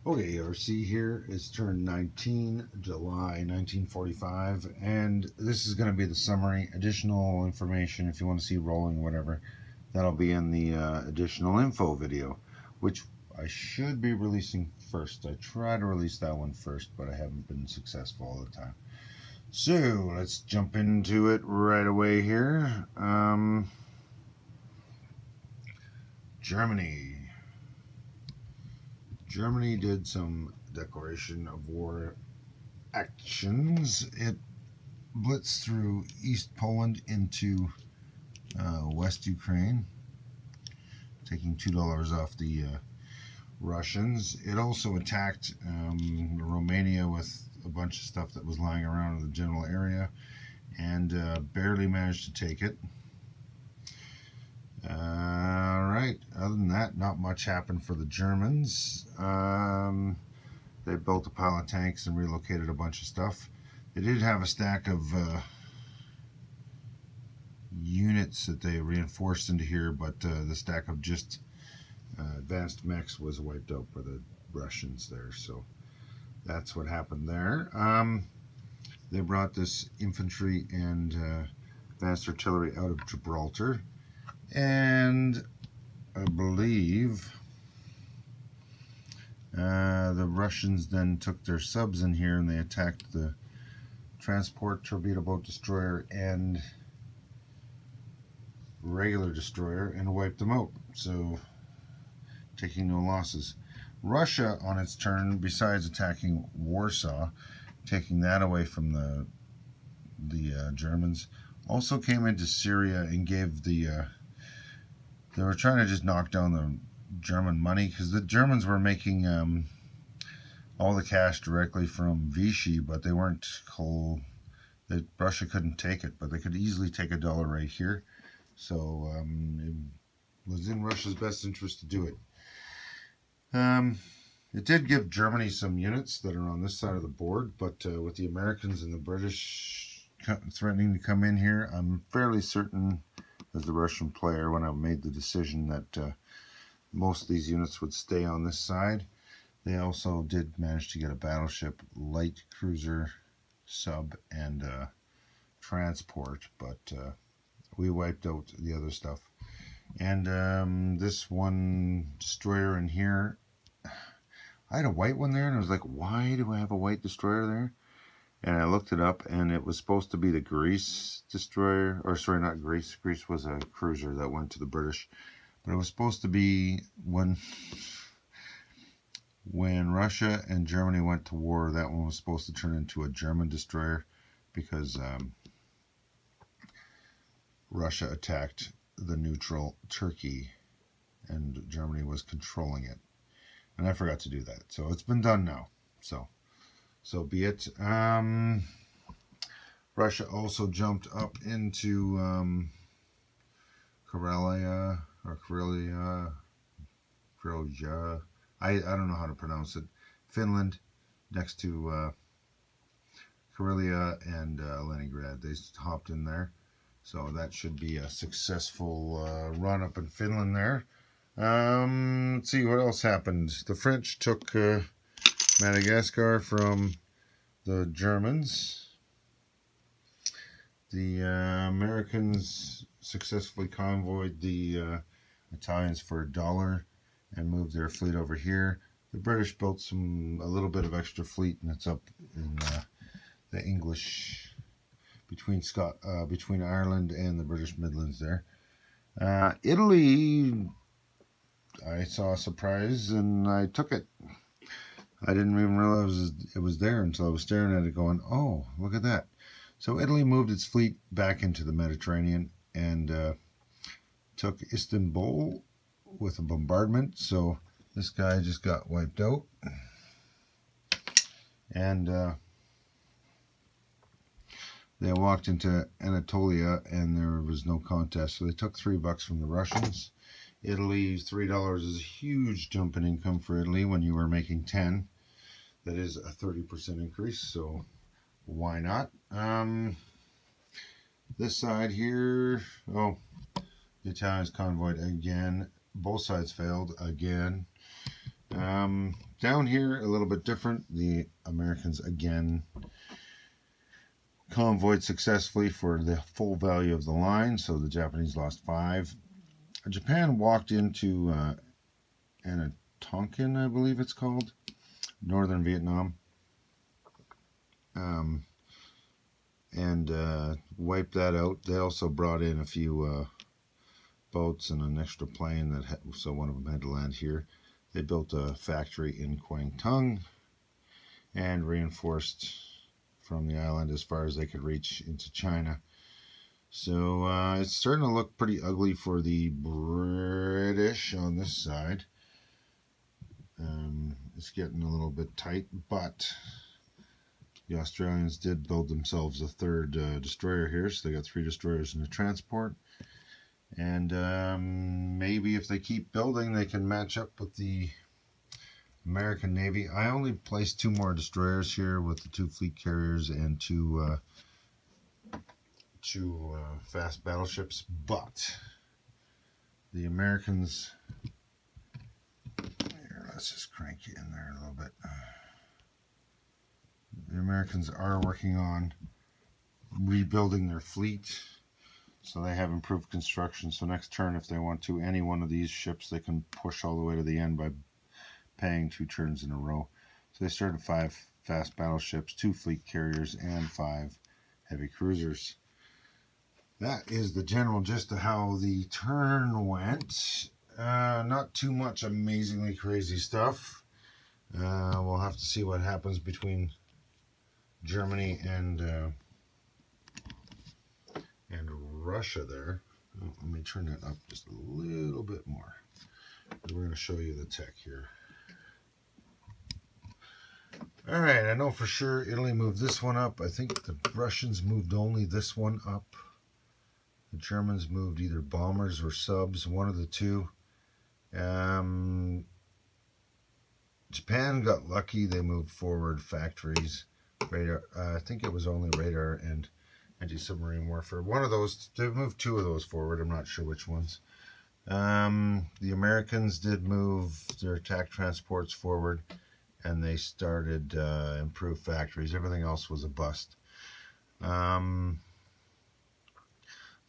Okay, RC here is turned 19 July 1945, and this is going to be the summary. Additional information, if you want to see rolling, whatever, that'll be in the additional info video, which I should be releasing first. I try to release that one first, but I haven't been successful all the time. So let's jump into it right away here. Germany did some declaration of war actions. It blitzed through East Poland into West Ukraine, taking $2 off the Russians. It also attacked Romania with a bunch of stuff that was lying around in the general area, and barely managed to take it. Alright, other than that, not much happened for the Germans. They built a pile of tanks and relocated a bunch of stuff. They did have a stack of units that they reinforced into here, but the stack of just advanced mechs was wiped out by the Russians there, so that's what happened there. They brought this infantry and advanced artillery out of Gibraltar, and I believe the Russians then took their subs in here and they attacked the transport torpedo boat destroyer and regular destroyer and wiped them out, so taking no losses. Russia on its turn, besides attacking Warsaw, taking that away from the Germans, also came into Syria and gave the they were trying to just knock down the German money, because the Germans were making all the cash directly from Vichy, but they weren't cool. Russia couldn't take it, but they could easily take $1 right here. So it was in Russia's best interest to do it. It did give Germany some units that are on this side of the board, but with the Americans and the British threatening to come in here, I'm fairly certain, as the Russian player, when I made the decision that most of these units would stay on this side. They also did manage to get a battleship, light cruiser, sub, and transport, but we wiped out the other stuff. And this one destroyer in here, I had a white one there, and I was like, why do I have a white destroyer there? And I looked it up, and it was supposed to be the Greece destroyer, or sorry, not Greece. Greece was a cruiser that went to the British, but it was supposed to be when Russia and Germany went to war, that one was supposed to turn into a German destroyer, because Russia attacked the neutral Turkey, and Germany was controlling it. And I forgot to do that, so it's been done now. So be it. Russia also jumped up into Karelia, or Karelia, I don't know how to pronounce it. Finland, next to Karelia and Leningrad. They hopped in there. So that should be a successful run up in Finland there. Let's see what else happened. The French took Madagascar from the Germans. The Americans successfully convoyed the Italians for $1 and moved their fleet over here. The British built a little bit of extra fleet, and it's up in the English, between Ireland and the British Midlands there. Italy, I saw a surprise and I took it. I didn't even realize it was there until I was staring at it going, oh, look at that. So Italy moved its fleet back into the Mediterranean and took Istanbul with a bombardment. So this guy just got wiped out. And they walked into Anatolia and there was no contest. So they took $3 from the Russians. Italy's $3 is a huge jump in income for Italy when you were making 10. That is a 30% increase, so why not? This side here, oh, the Italians convoyed again. Both sides failed again. Down here, a little bit different. The Americans again convoyed successfully for the full value of the line, so the Japanese lost 5. Japan walked into Anatonkin, I believe it's called, northern Vietnam, and wiped that out. They also brought in a few boats and an extra plane so one of them had to land here. They built a factory in Kwangtung and reinforced from the island as far as they could reach into China. So it's starting to look pretty ugly for the British on this side. It's getting a little bit tight, but the Australians did build themselves a third destroyer here, so they got 3 destroyers in the transport. And maybe if they keep building, they can match up with the American Navy. I only placed 2 more destroyers here with the 2 fleet carriers and 2 fast battleships, but the Americans, here, let's just crank you in there a little bit. The Americans are working on rebuilding their fleet, so they have improved construction. So next turn, if they want to, any one of these ships, they can push all the way to the end by paying 2 turns in a row. So they started 5 fast battleships, 2 fleet carriers, and 5 heavy cruisers. That is the general gist of how the turn went. Not too much amazingly crazy stuff. We'll have to see what happens between Germany and Russia there. Oh, let me turn that up just a little bit more. We're going to show you the tech here. All right, I know for sure Italy moved this one up. I think the Russians moved only this one up. The Germans moved either bombers or subs, one of the 2. Japan got lucky. They moved forward factories, radar. I think it was only radar and anti-submarine warfare. One of those, they moved 2 of those forward. I'm not sure which ones. The Americans did move their attack transports forward, and they started improved factories. Everything else was a bust.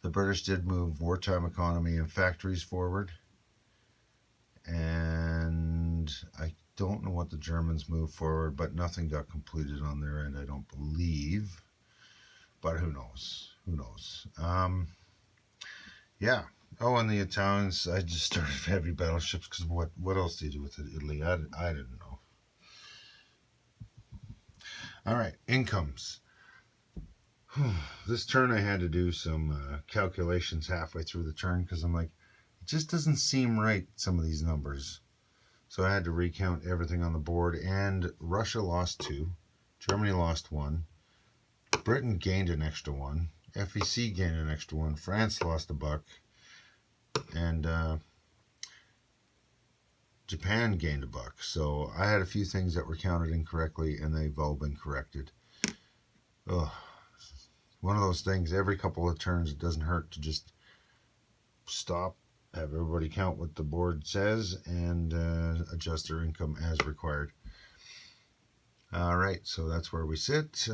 The British did move wartime economy and factories forward. And I don't know what the Germans moved forward, but nothing got completed on their end, I don't believe. But who knows? Who knows? Yeah. Oh, and the Italians, I just started heavy battleships because what else do you do with it, Italy? I didn't know. All right, incomes. This turn I had to do some calculations halfway through the turn because I'm like, it just doesn't seem right, some of these numbers. So I had to recount everything on the board, and Russia lost 2, Germany lost 1, Britain gained an extra 1, FEC gained an extra 1, France lost $1, and Japan gained $1. So I had a few things that were counted incorrectly, and they've all been corrected. Ugh. One of those things, every couple of turns, it doesn't hurt to just stop, have everybody count what the board says, and adjust their income as required. All right, so that's where we sit.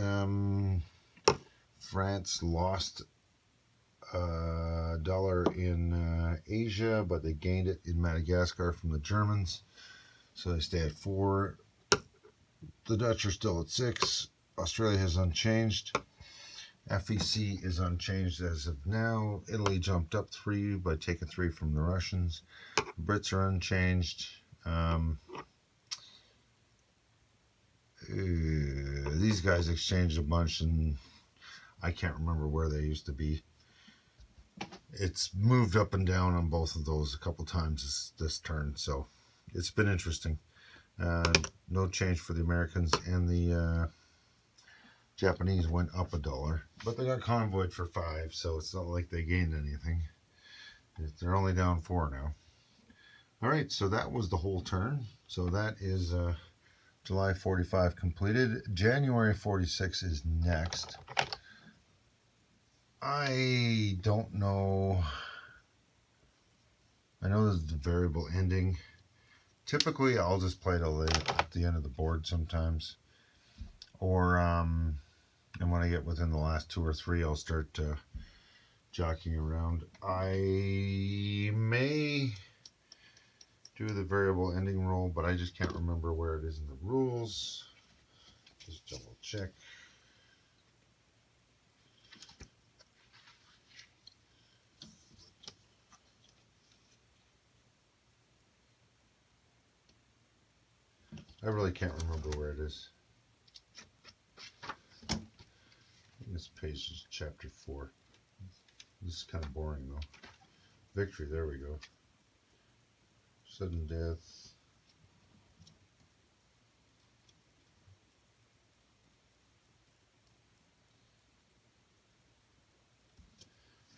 France lost $1 in Asia, but they gained it in Madagascar from the Germans, so they stay at 4. The Dutch are still at 6. Australia is unchanged. FEC is unchanged as of now. Italy jumped up 3 by taking 3 from the Russians. The Brits are unchanged. These guys exchanged a bunch, and I can't remember where they used to be. It's moved up and down on both of those a couple times this turn, so it's been interesting. No change for the Americans, and the Japanese went up $1, but they got convoyed for 5, so it's not like they gained anything. They're only down 4 now. All right, so that was the whole turn. So that is July 45 completed. January 46 is next. I don't know. I know there's the variable ending. Typically, I'll just play till at the end of the board sometimes. Or, and when I get within the last 2 or 3, I'll start jockeying around. I may do the variable ending roll, but I just can't remember where it is in the rules. Just double check. I really can't remember where it is. This page is chapter 4. This is kind of boring though. Victory, there we go. Sudden death.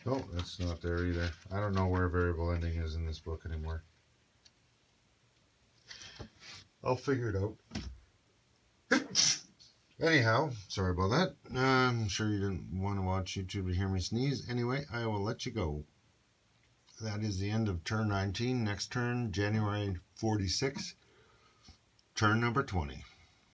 Oh, that's not there either. I don't know where variable ending is in this book anymore. I'll figure it out. Anyhow, sorry about that. I'm sure you didn't want to watch YouTube to hear me sneeze. Anyway, I will let you go. That is the end of turn 19. Next turn, January 46. Turn number 20.